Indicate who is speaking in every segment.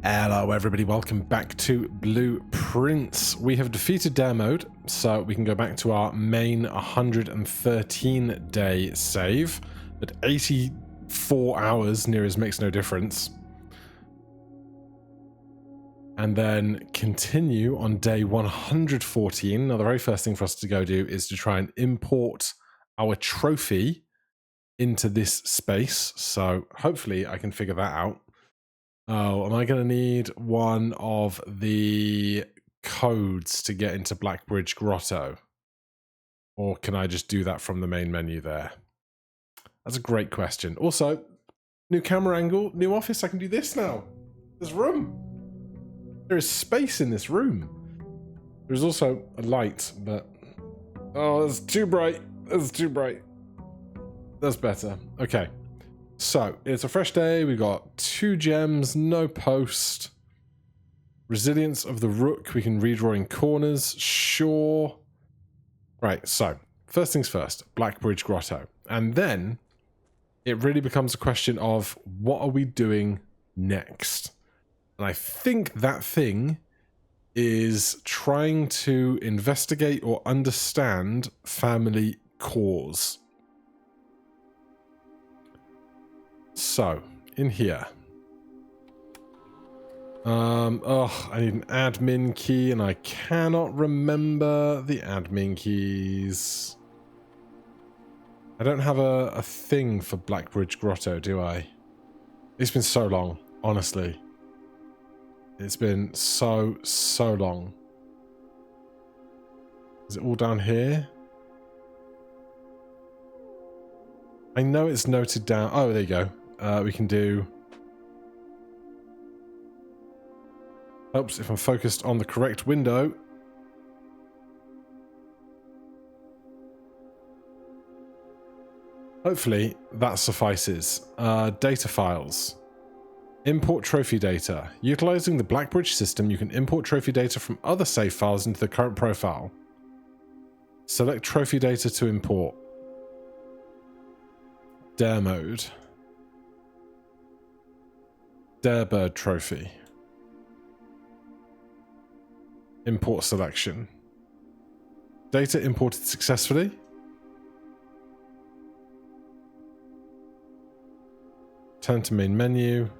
Speaker 1: Hello everybody, welcome back to Blueprints. We have defeated dare mode, so we can go back to our main 113 day save, but 84 hours near as makes no difference. And then continue on day 114. Now the very first thing for us to go do is to try and import our trophy into this space, so hopefully I can figure that out. Oh, am I going to need one of the codes to get into Blackbridge Grotto? Or can I just do that from the main menu there? That's a great question. Also, new camera angle, new office, I can do this now. There's room. There is space in this room. There's also a light, but... oh, it's too bright. It's too bright. That's better. Okay. So, it's a fresh day, we've got 2 gems, no post. Resilience of the rook, we can redraw in corners, sure. Right, so, first things first, Blackbridge Grotto. And then, it really becomes a question of, what are we doing next? And I think that thing is trying to investigate or understand family cause. So, in here. I need an admin key, and I cannot remember the admin keys. I don't have a thing for Blackbridge Grotto, do I? It's been so long, honestly. It's been so long. Is it all down here? I know it's noted down. Oh, there you go. We can do... oops, if I'm focused on the correct window. Hopefully that suffices. Data files. Import trophy data. Utilizing the Blackbridge system, you can import trophy data from other save files into the current profile. Select trophy data to import. Dare mode. Darebird trophy. Import selection. Data imported successfully. Turn to main menu.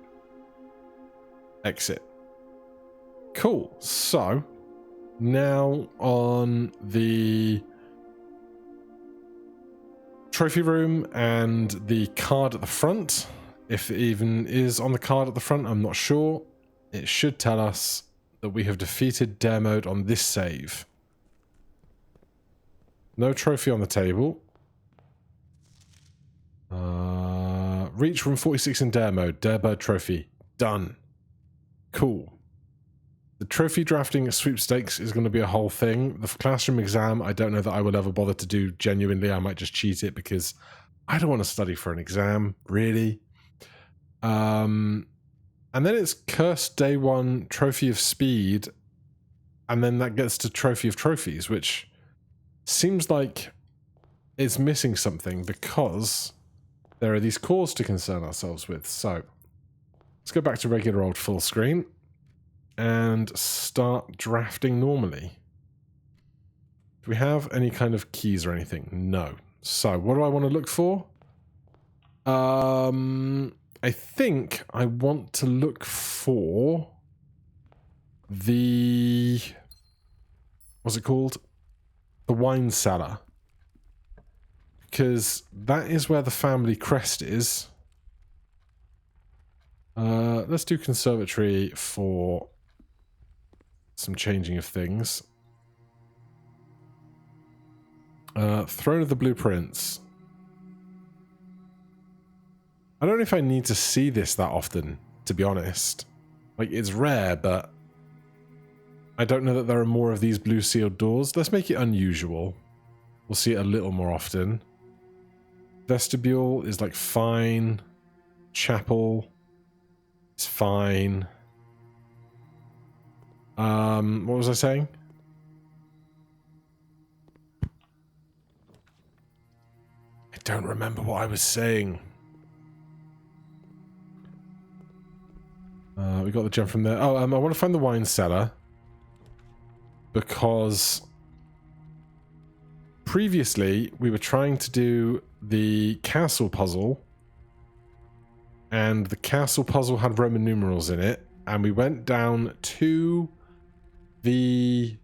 Speaker 1: Exit. Cool. So, now on the trophy room and the card at the front, if it even is on the card at the front, I'm not sure. It should tell us that we have defeated dare mode on this save. No trophy on the table. Reach room 46 in dare mode. Darebird trophy. Done. Cool. The trophy drafting sweepstakes is going to be a whole thing. The classroom exam, I don't know that I will ever bother to do genuinely. I might just cheat it because I don't want to study for an exam, really. And then it's Cursed Day 1 Trophy of Speed, and then that gets to Trophy of Trophies, which seems like it's missing something because there are these cores to concern ourselves with. So let's go back to regular old full screen and start drafting normally. Do we have any kind of keys or anything? No. So what do I want to look for? I think I want to look for the... what's it called? The wine cellar. Because that is where the family crest is. Let's do conservatory for some changing of things. Throne of the Blueprints. I don't know if I need to see this that often, to be honest. Like, it's rare, but I don't know that there are more of these blue sealed doors. Let's make it unusual. We'll see it a little more often. Vestibule is like fine. Chapel is fine. What was I saying? I don't remember what I was saying. We got the gem from there. Oh, I want to find the wine cellar. Because previously we were trying to do the castle puzzle. And the castle puzzle had Roman numerals in it. And we went down to the...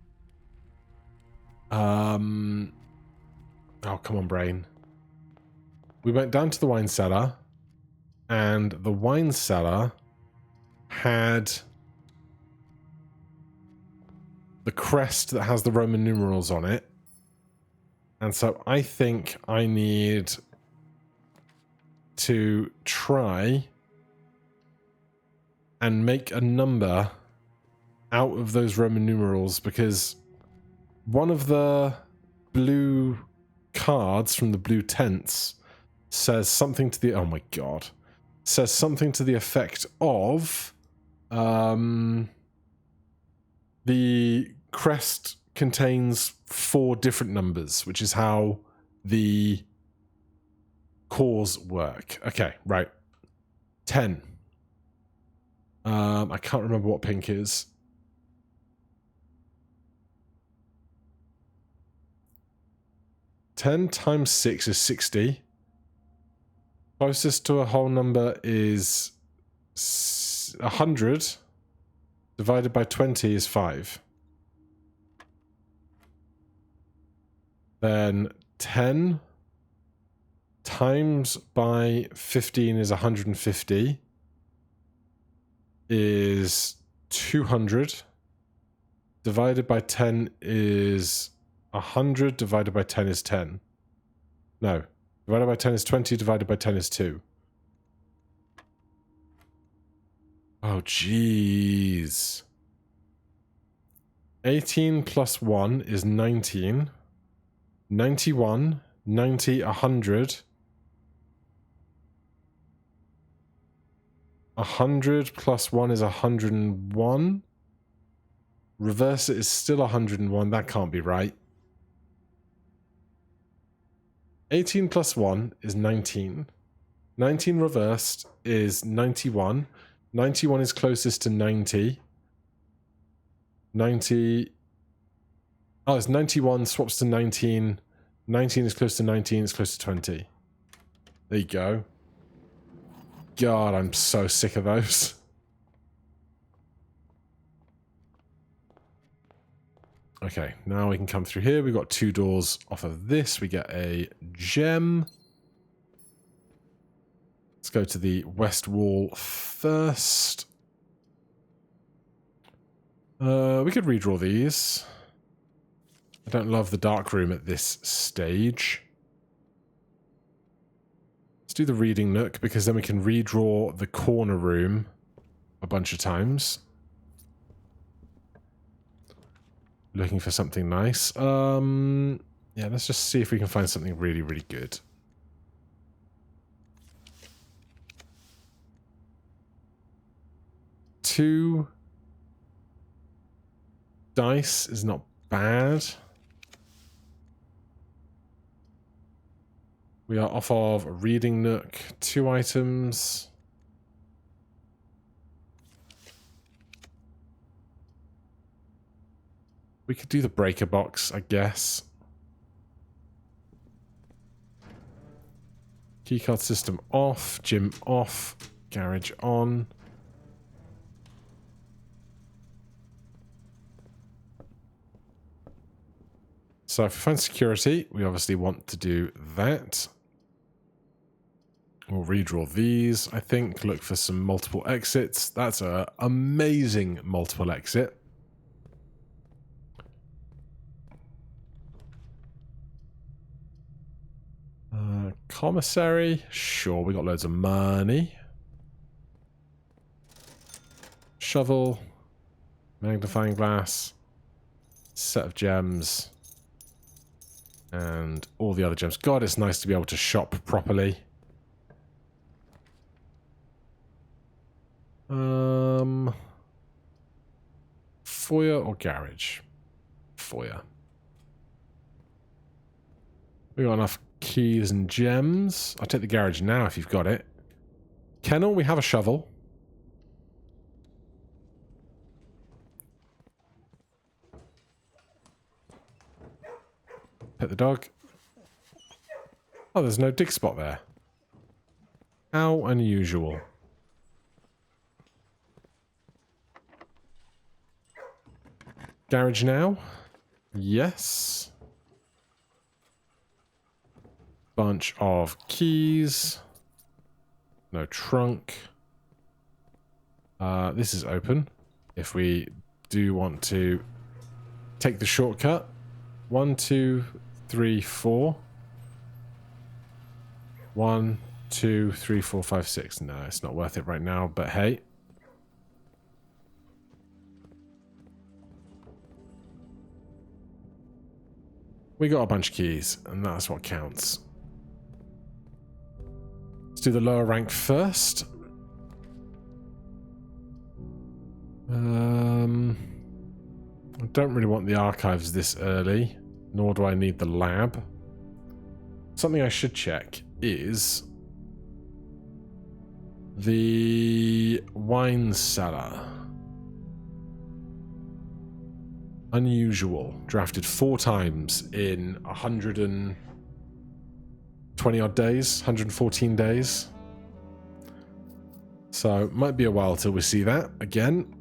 Speaker 1: Oh, come on, brain. We went down to the wine cellar. And the wine cellar had the crest that has the Roman numerals on it. And so I think I need to try and make a number out of those Roman numerals, because one of the blue cards from the blue tents says something to the... Oh my god. Says something to the effect of... the crest contains 4 different numbers, which is how the cores work. Okay, right. 10. I can't remember what pink is. Ten times 6 is 60. Closest to a whole number is 100. Divided by 20 is 5. Then 10 times by 15 is 150. Is 200. Divided by 10 is 100. Divided by 10 is 10. No. Divided by 10 is 20. Divided by 10 is 2. Oh, jeez. 18 plus 1 is 19. 91, 90, 100. 100 plus 1 is 101. Reverse it is still 101. That can't be right. 18 plus 1 is 19. 19 reversed is 91. 91 is closest to 90. 90... Oh, it's 91, swaps to 19. 19 is close to 19, it's close to 20. There you go. God, I'm so sick of those. Okay, now we can come through here. We've got 2 doors off of this. We get a gem. Let's go to the west wall first. We could redraw these. I don't love the dark room at this stage. Let's do the reading nook, because then we can redraw the corner room a bunch of times. Looking for something nice. Yeah, let's just see if we can find something really, really good. Two dice is not bad. We are off of a reading nook. 2 items. We could do the breaker box, I guess. Keycard system off. Gym off. Garage on. So if we find security, we obviously want to do that. We'll redraw these, I think. Look for some multiple exits. That's an amazing multiple exit. Commissary. Sure, we got loads of money. Shovel. Magnifying glass. Set of gems. And all the other gems. God, it's nice to be able to shop properly. Foyer or garage? Foyer. We got enough keys and gems. I'll take the garage now if you've got it. Kennel, we have a shovel. Pet the dog. Oh, there's no dig spot there. How unusual. Garage now? Yes. Bunch of keys. No trunk. This is open. If we do want to take the shortcut. 1, 2, 3, 4. 1, 2, 3, 4, 5, 6. No, it's not worth it right now, but hey. We got a bunch of keys, and that's what counts. Let's do the lower rank first. I don't really want the archives this early, nor do I need the lab. Something I should check is the wine cellar. Unusual. Drafted 4 times in 120 odd days, 114 days. So might be a while till we see that again.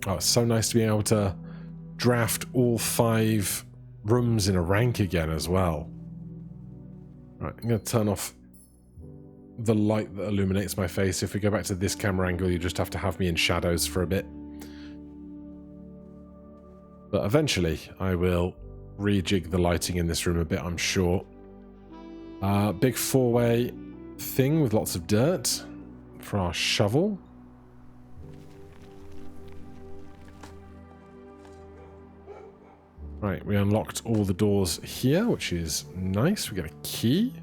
Speaker 1: Oh, it's so nice to be able to draft all 5 rooms in a rank again as well. Right, I'm going to turn off the light that illuminates my face. If we go back to this camera angle, you just have to have me in shadows for a bit. But eventually, I will rejig the lighting in this room a bit, I'm sure. Big 4-way thing with lots of dirt for our shovel. Right, we unlocked all the doors here, which is nice. We get a key.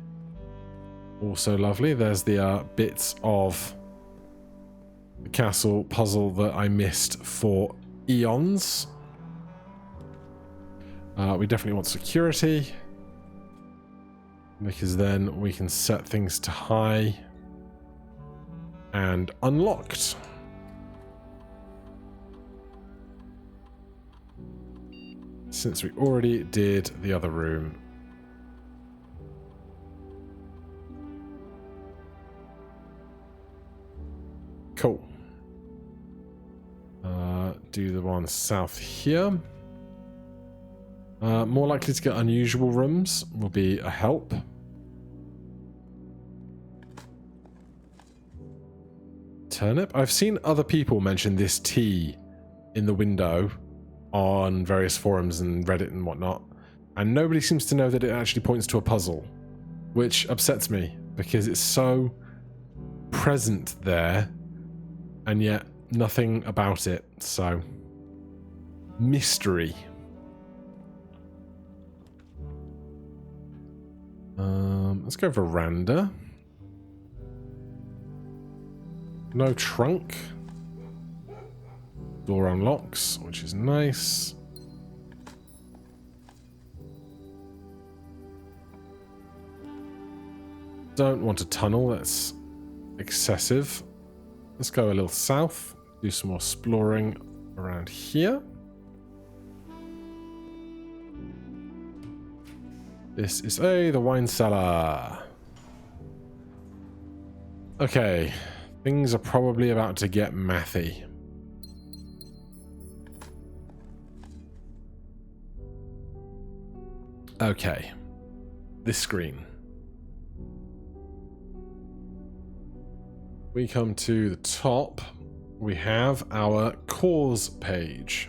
Speaker 1: Also lovely. There's the bits of the castle puzzle that I missed for eons. We definitely want security, because then we can set things to high and unlocked. Since we already did the other room. Cool. Do the one south here. More likely to get unusual rooms will be a help. Turnip? I've seen other people mention this T in the window on various forums and Reddit and whatnot, and nobody seems to know that it actually points to a puzzle, which upsets me because it's so present there and yet nothing about it. So mystery. Let's go veranda. No trunk. Door unlocks, which is nice. Don't want a tunnel, that's excessive. Let's go a little south, do some more exploring around here. This is the wine cellar. Okay, things are probably about to get mathy. Okay, this screen. We come to the top. We have our cores page.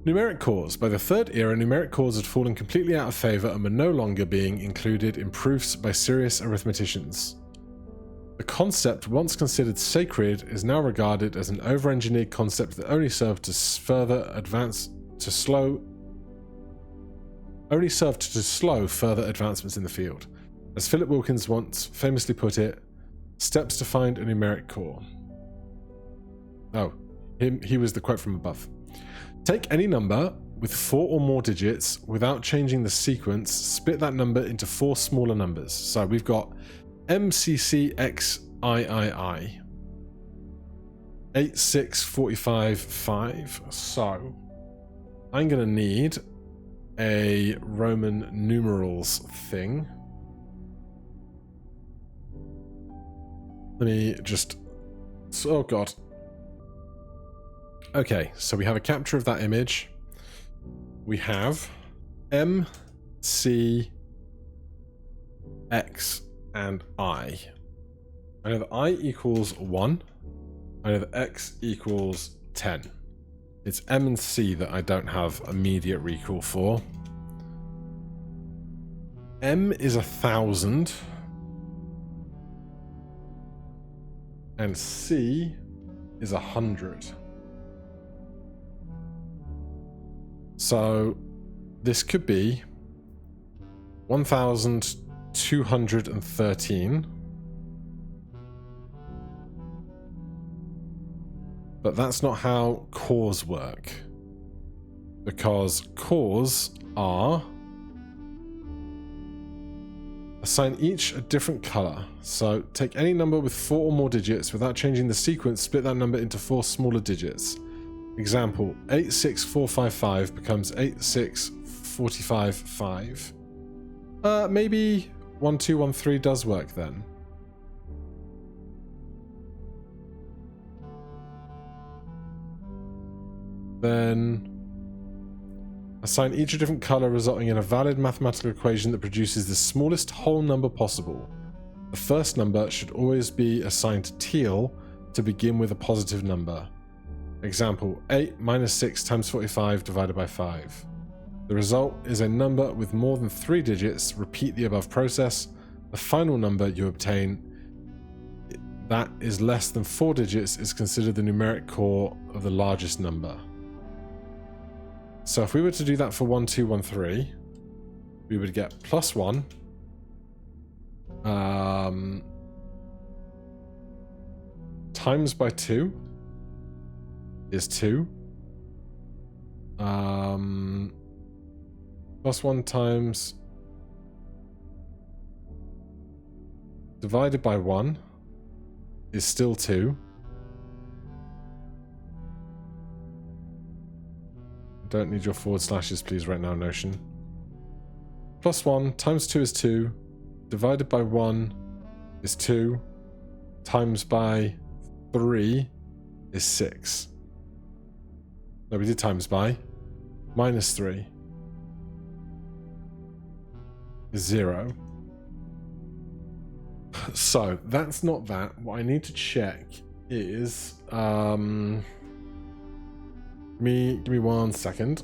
Speaker 1: Numeric cores. By the Third Era, numeric cores had fallen completely out of favor and were no longer being included in proofs by serious arithmeticians. The concept, once considered sacred, is now regarded as an over-engineered concept that only served to slow further advancements in the field. As Philip Wilkins once famously put it, steps to find a numeric core. Oh, he was the quote from above. Take any number with 4 or more digits without changing the sequence, split that number into 4 smaller numbers. So we've got MCCXIII 86455. So I'm going to need a Roman numerals thing. Let me just... Oh, God. Okay, so we have a capture of that image. We have M, C, X, and I. I know that I equals 1. I know that X equals 10. It's M and C that I don't have immediate recall for. M is 1,000. And C is 100. So this could be 1,213. But that's not how cores work. Because cores are... Assign each a different color. So take any number with 4 or more digits without changing the sequence, split that number into 4 smaller digits. Example, 86455 becomes 86455. Maybe 1213 does work then. Then assign each a different color, resulting in a valid mathematical equation that produces the smallest whole number possible. The first number should always be assigned to teal to begin with a positive number. Example, 8 minus 6 times 45 divided by 5. The result is a number with more than 3 digits. Repeat the above process. The final number you obtain that is less than 4 digits is considered the numeric core of the largest number. So if we were to do that for 1213, we would get +1 times by 2 is 2. +1 times divided by 1 is still 2. Don't need your forward slashes, please, right now, Notion. +1 times 2 is 2. Divided by 1 is 2. Times by 3 is 6. No, we did times by. Minus 3 is 0. So, that's not that. What I need to check is... Give me 1 second.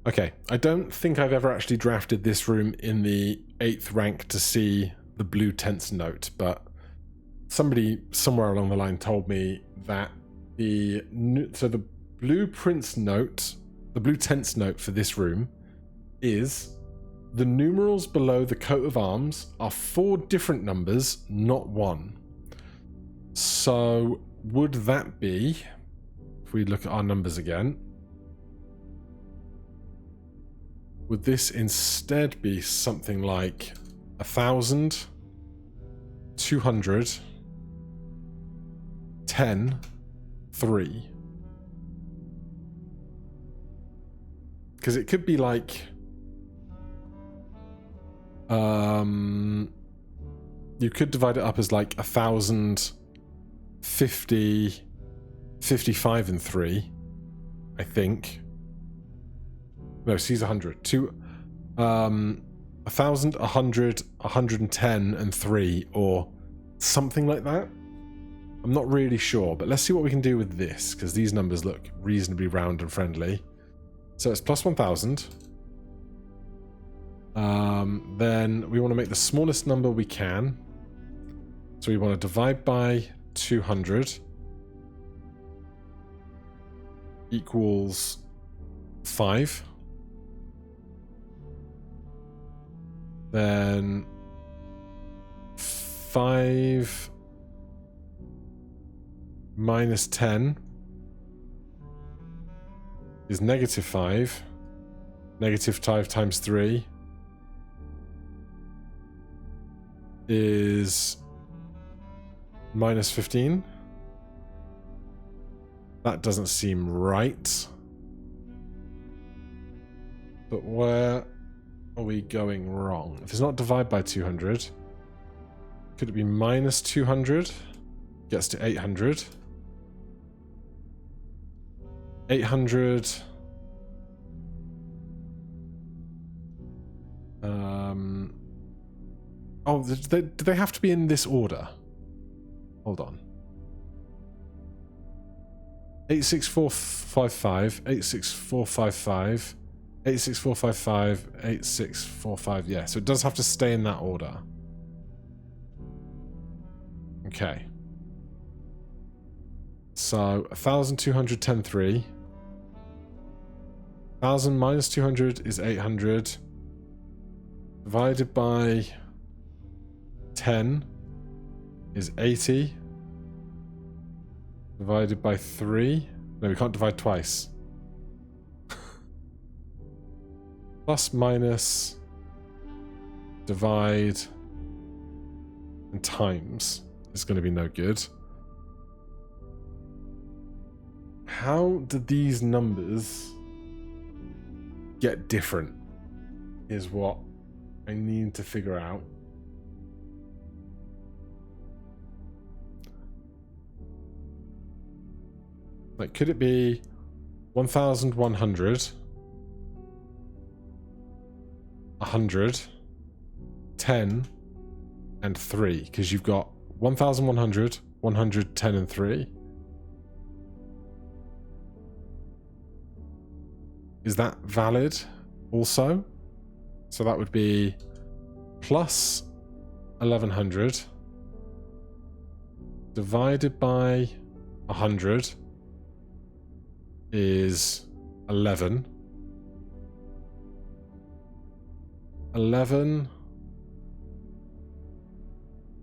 Speaker 1: Okay, I don't think I've ever actually drafted this room in the 8th rank to see the blue tense note, but somebody somewhere along the line told me that the blue tense note for this room is the numerals below the coat of arms are 4 different numbers, not 1. So would that be, if we look at our numbers again, would this instead be something like 1,000, 200, 10, 3? Because it could be like... you could divide it up as like 1,000, 50, 55 and 3, I think. No, C's 100. 1,000, 100, 110 and 3, or something like that. I'm not really sure, but let's see what we can do with this, because these numbers look reasonably round and friendly. So it's plus 1,000. Then we want to make the smallest number we can. So we want to divide by 200 equals 5. Then 5 minus 10 is negative 5. Negative 5 times 3 is minus 15. That doesn't seem right. But where are we going wrong? If it's not divide by 200, could it be minus 200? Gets to 800. 800. Oh, do they have to be in this order? Hold on. 86455, 86455, 86455, 8645. Yeah, so it does have to stay in that order. Okay. So 1210.3. 1000 minus 200 is 800. Divided by 10 is 80. Divided by 3. No, we can't divide twice. Plus, minus, divide, and times is going to be no good. How do these numbers get different is what I need to figure out. Like, could it be 1100, 100, 10, and 3? Because you've got 1100, 100, 10, and 3. Is that valid also? So that would be plus 1100 divided by 100 is 11. 11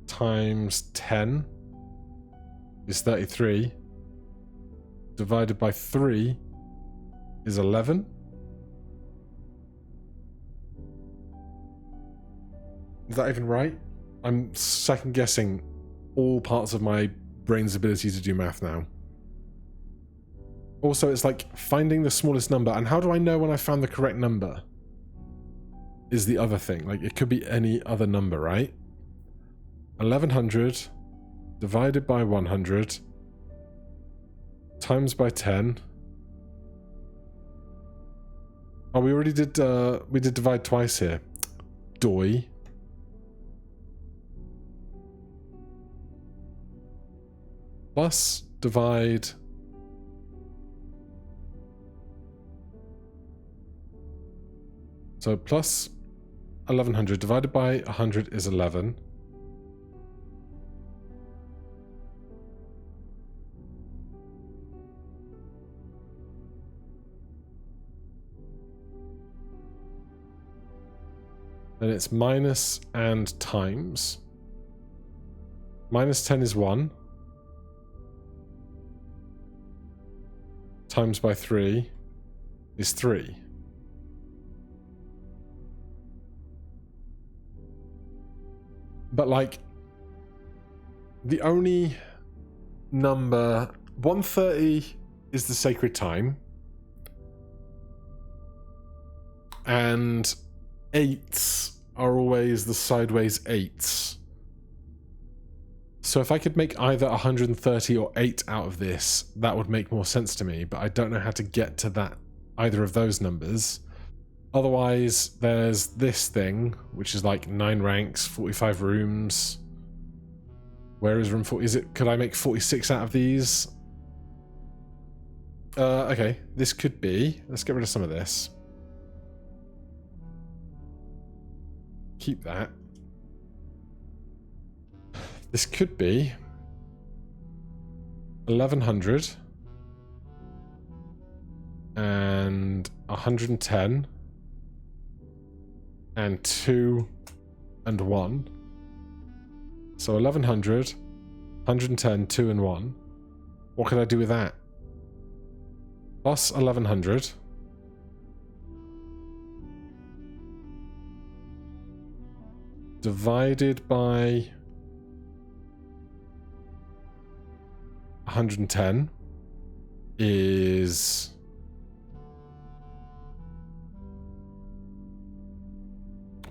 Speaker 1: times 10 is 33. Divided by 3 is 11. Is that even right? I'm second guessing all parts of my brain's ability to do math now. Also, it's like finding the smallest number, and how do I know when I found the correct number? Is the other thing. Like, it could be any other number, right? 1100 divided by 100 times by 10. Oh, we already did, we did divide twice here. Doy. Plus, divide. So plus 1100 divided by 100 is 11. Then it's minus and times. Minus 10 is 1. Times by 3 is 3. But like, the only number, 130 is the sacred time. And 8s are always the sideways 8s. So if I could make either 130 or 8 out of this, that would make more sense to me, but I don't know how to get to that, either of those numbers. Otherwise, there's this thing, which is like 9 ranks, 45 rooms. Where is room 40? Is it, could I make 46 out of these? Okay, this could be, let's get rid of some of this. Keep that. This could be 1100 and 110 and 2 and 1. So 1100, 110, 2 and 1. What could I do with that? Plus 1100. Divided by 110 is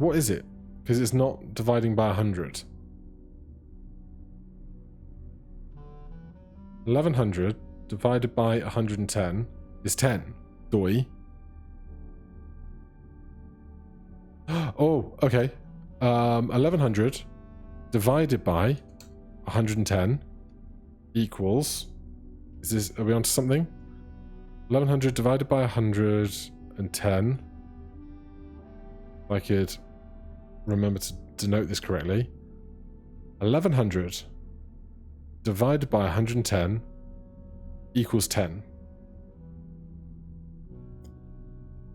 Speaker 1: What is it? Because it's not dividing by 100. 1100 divided by 110 is 10. Doi. Oh, okay. 1100 divided by 110 equals... Is this... Are we onto something? 1100 divided by 110. If I could remember to denote this correctly. 1100 divided by 110 equals 10.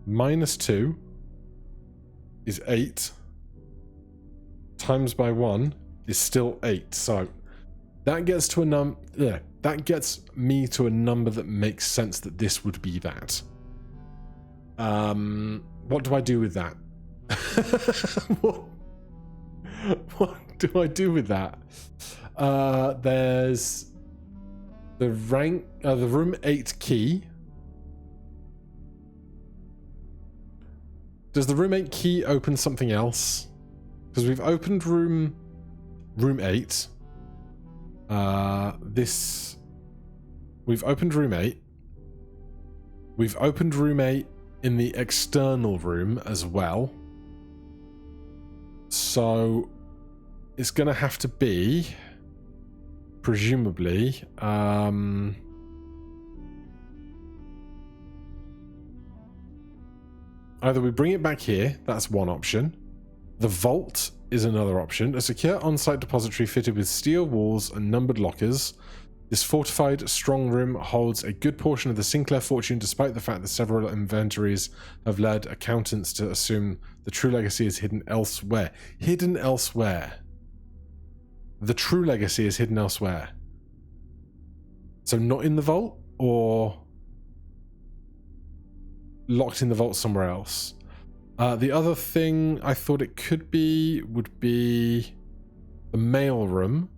Speaker 1: Minus 2 is 8. Times by 1 is still 8. So that gets to a that gets me to a number that makes sense that this would be that. What do I do with that? what do I do with that? There's the room 8 key. Does the room 8 key open something else? Because we've opened room 8. We've opened room 8. We've opened room 8 in the external room as well. So it's going to have to be, presumably, either we bring it back here, that's one option. The vault is another option. A secure on-site depository fitted with steel walls and numbered lockers. This fortified strong room holds a good portion of the Sinclair fortune, despite the fact that several inventories have led accountants to assume the true legacy is hidden elsewhere. Hidden elsewhere. The true legacy is hidden elsewhere. So not in the vault, or locked in the vault somewhere else. The other thing I thought it could be would be the mail room.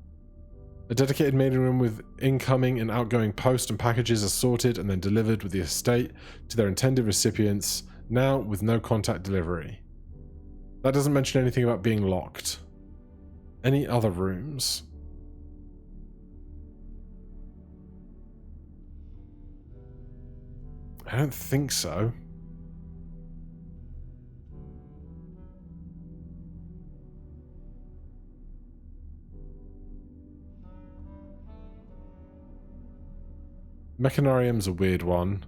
Speaker 1: A dedicated mailing room with incoming and outgoing post and packages are sorted and then delivered with the estate to their intended recipients, now with no contact delivery. That doesn't mention anything about being locked. Any other rooms? I don't think so. Mechanarium's a weird one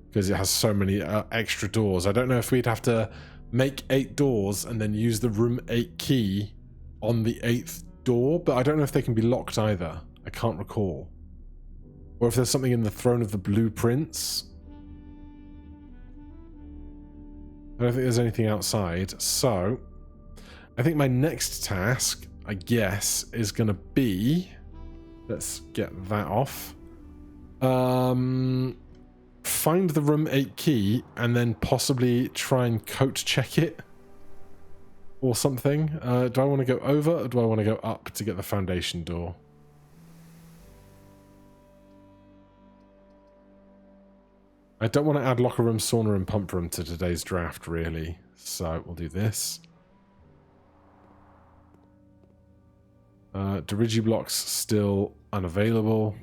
Speaker 1: because it has so many extra doors. I don't know if we'd have to make 8 doors and then use the room 8 key on the 8th door, but I don't know if they can be locked either. I can't recall. Or if there's something in the throne of the blueprints. I don't think there's anything outside. So I think my next task, I guess, is going to be... Let's get that off. Find the room 8 key and then possibly try and code check it or something. Do I want to go over or do I want to go up to get the foundation door? I don't want to add locker room, sauna and pump room to today's draft really, so we'll do this. Dirigi blocks still unavailable.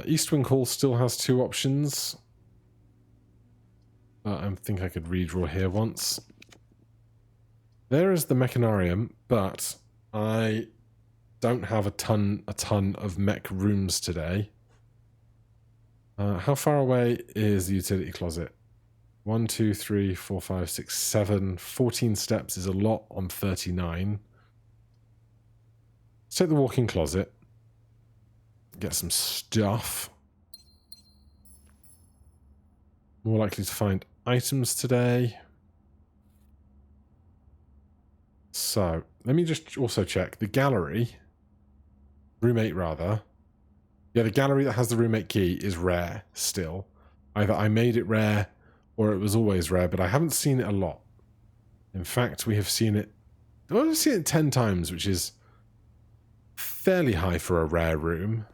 Speaker 1: East Wing Hall still has 2 options. I think I could redraw here once. There is the Mechanarium, but I don't have a ton of mech rooms today. How far away is the utility closet? 1, 2, 3, 4, 5, 6, 7. 14 steps is a lot on 39. Let's take the walk-in closet. Get some stuff. More likely to find items today. So, let me just also check. The gallery, room 8 rather. Yeah, the gallery that has the room 8 key is rare still. Either I made it rare or it was always rare, but I haven't seen it a lot. In fact, we have seen it... Well, we've seen it 10 times, which is fairly high for a rare room.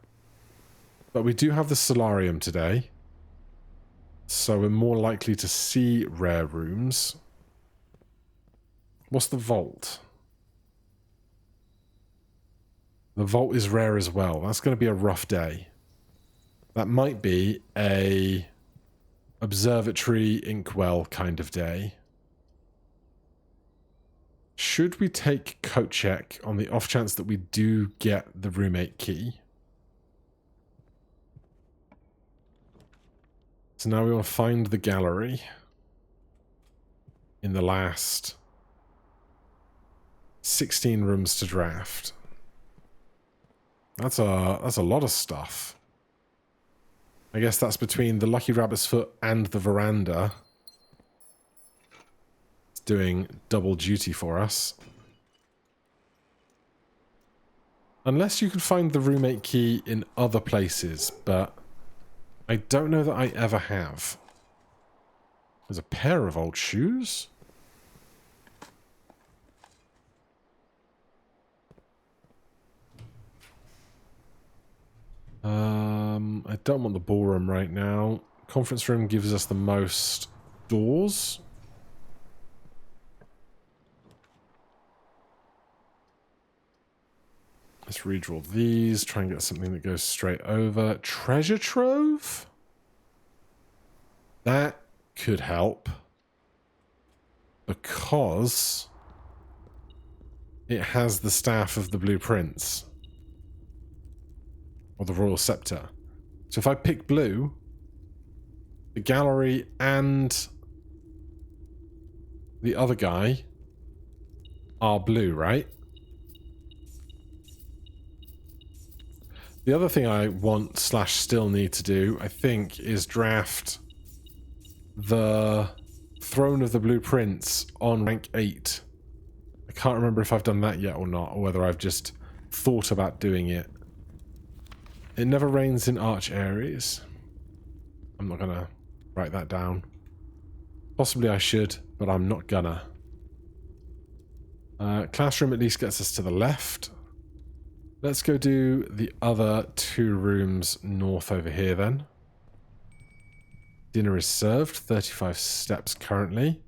Speaker 1: But we do have the solarium today. So we're more likely to see rare rooms. What's the vault? The vault is rare as well. That's going to be a rough day. That might be a observatory inkwell kind of day. Should we take coat check on the off chance that we do get the roommate key? So now we want to find the gallery in the last 16 rooms to draft. That's a lot of stuff. I guess that's between the Lucky Rabbit's Foot and the veranda. It's doing double duty for us. Unless you can find the roommate key in other places, but I don't know that I ever have. There's a pair of old shoes. I don't want the ballroom right now. Conference room gives us the most doors. Let's redraw these. Try and get something that goes straight over. Treasure trove? That could help. Because it has the staff of the blueprints. Or the royal scepter. So if I pick blue, the gallery and the other guy are blue, right? The other thing I want / still need to do, I think, is draft the Throne of the Blueprints on rank 8. I can't remember if I've done that yet or not, or whether I've just thought about doing it. It never rains in Arch Aries. I'm not gonna write that down. Possibly I should, but I'm not gonna. Classroom at least gets us to the left. Let's go do the other 2 rooms north over here then. Dinner is served, 35 steps currently.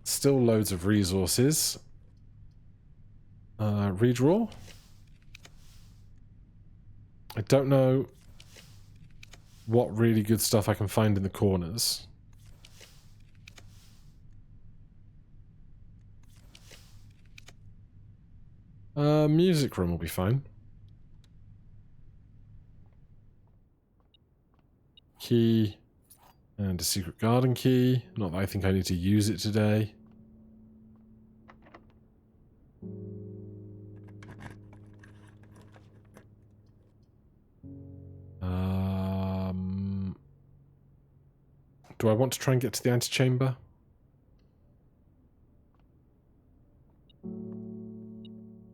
Speaker 1: Still loads of resources. Redraw. I don't know what really good stuff I can find in the corners. Music room will be fine. Key. And a secret garden key. Not that I think I need to use it today. Do I want to try and get to the antechamber?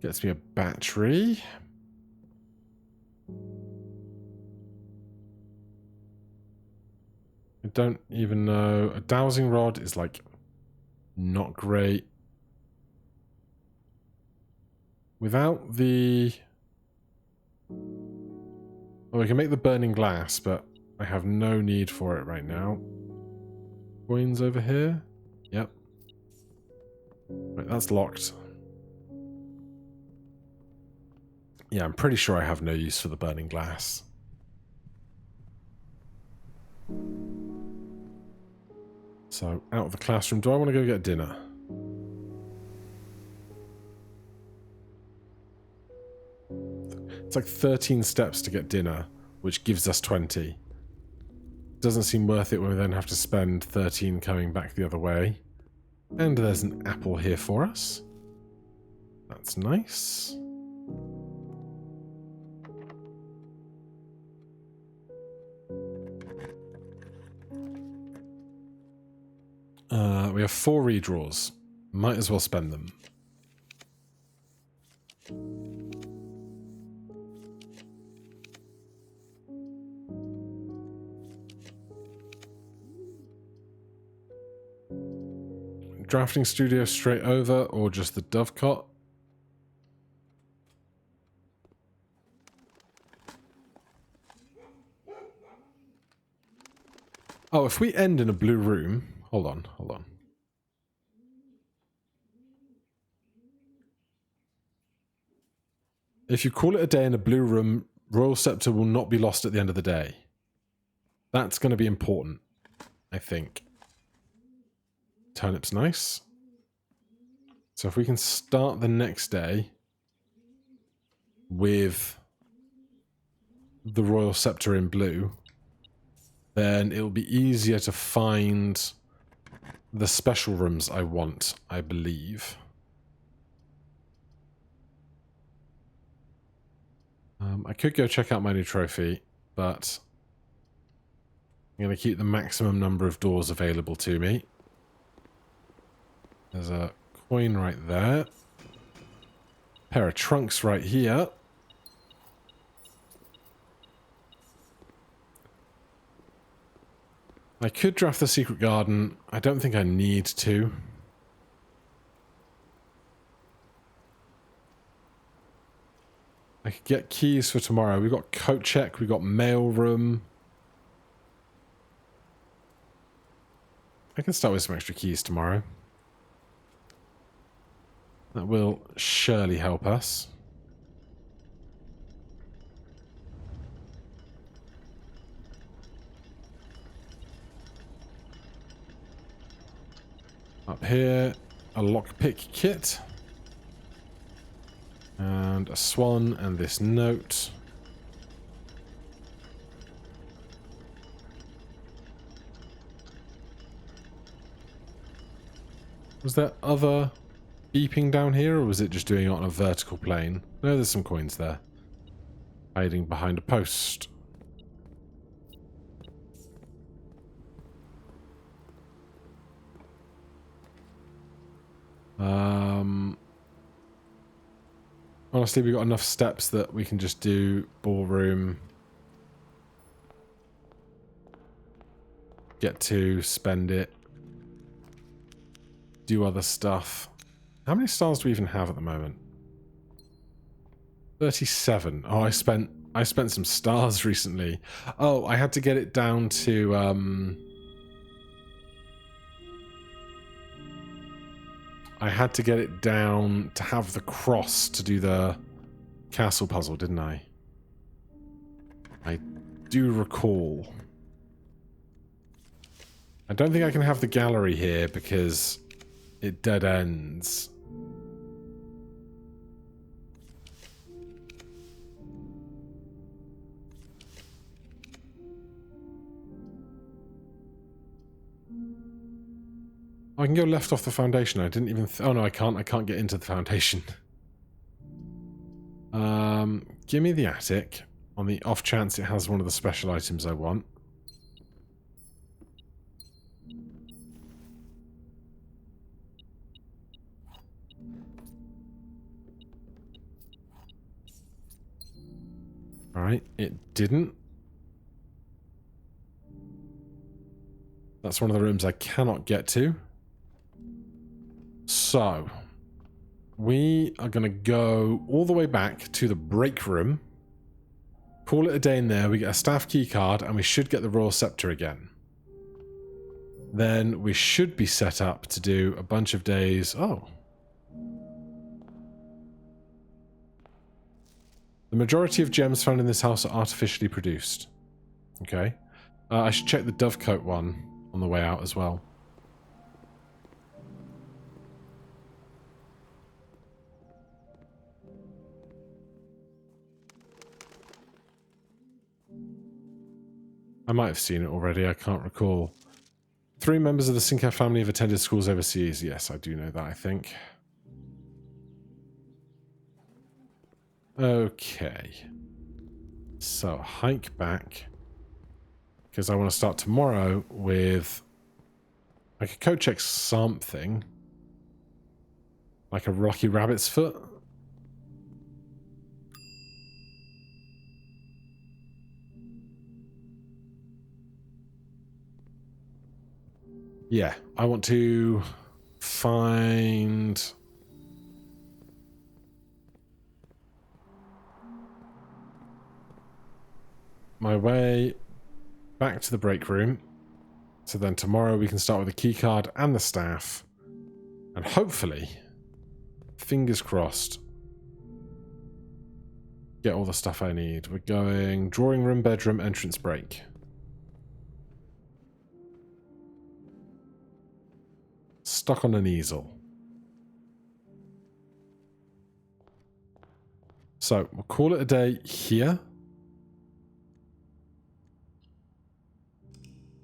Speaker 1: Gets me a battery. I don't even know. A dowsing rod is like not great. Without the... Oh, we can make the burning glass, but I have no need for it right now. Coins over here? Yep. Right, that's locked. Yeah, I'm pretty sure I have no use for the burning glass. So, out of the classroom. Do I want to go get dinner? It's like 13 steps to get dinner, which gives us 20. Doesn't seem worth it when we then have to spend 13 coming back the other way. And there's an apple here for us. That's nice. We have 4 redraws. Might as well spend them. Drafting studio straight over, or just the dovecot? Oh, if we end in a blue room... Hold on, hold on. If you call it a day in a blue room, Royal Scepter will not be lost at the end of the day. That's going to be important, I think. Turnip's nice. So if we can start the next day with the Royal Scepter in blue, then it'll be easier to find the special rooms I want, I believe. I could go check out my new trophy, but I'm going to keep the maximum number of doors available to me. There's a coin right there. Pair of trunks right here. I could draft the secret garden. I don't think I need to. I could get keys for tomorrow. We've got coat check. We've got mail room. I can start with some extra keys tomorrow. That will surely help us. Up here, a lockpick kit. And a swan and this note. Was there other beeping down here, or was it just doing it on a vertical plane? No, there's some coins there. Hiding behind a post. Honestly, we've got enough steps that we can just do ballroom. Get to, spend it. Do other stuff. How many stars do we even have at the moment? 37. Oh, I spent some stars recently. Oh, I had to get it down to I had to get it down to have the cross to do the castle puzzle, didn't I? I do recall. I don't think I can have the gallery here because it dead ends. I can go left off the foundation. I didn't even... oh, no, I can't. I can't get into the foundation. Give me the attic on the off chance it has one of the special items I want. Alright, it didn't. That's one of the rooms I cannot get to. So, we are going to go all the way back to the break room. Call it a day in there. We get a staff key card and we should get the Royal Scepter again. Then we should be set up to do a bunch of days. Oh. The majority of gems found in this house are artificially produced. Okay. I should check the Dovecote one on the way out as well. I might have seen it already, I can't recall. 3 members of the Sinclair family have attended schools overseas. Yes, I do know that, I think. Okay. So, hike back. Because I want to start tomorrow with... I could code check something. Like a rocky rabbit's foot. Yeah, I want to find... my way back to the break room. So then tomorrow we can start with the key card and the staff. And hopefully, fingers crossed, get all the stuff I need. We're going drawing room, bedroom, entrance break. Stuck on an easel. So we'll call it a day here.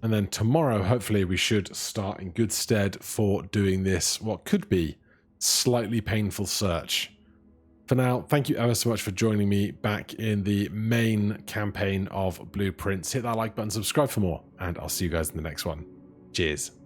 Speaker 1: And then tomorrow, hopefully, we should start in good stead for doing this, what could be slightly painful search. For now, thank you ever so much for joining me back in the main campaign of Blueprints. Hit that like button, subscribe for more, and I'll see you guys in the next one. Cheers.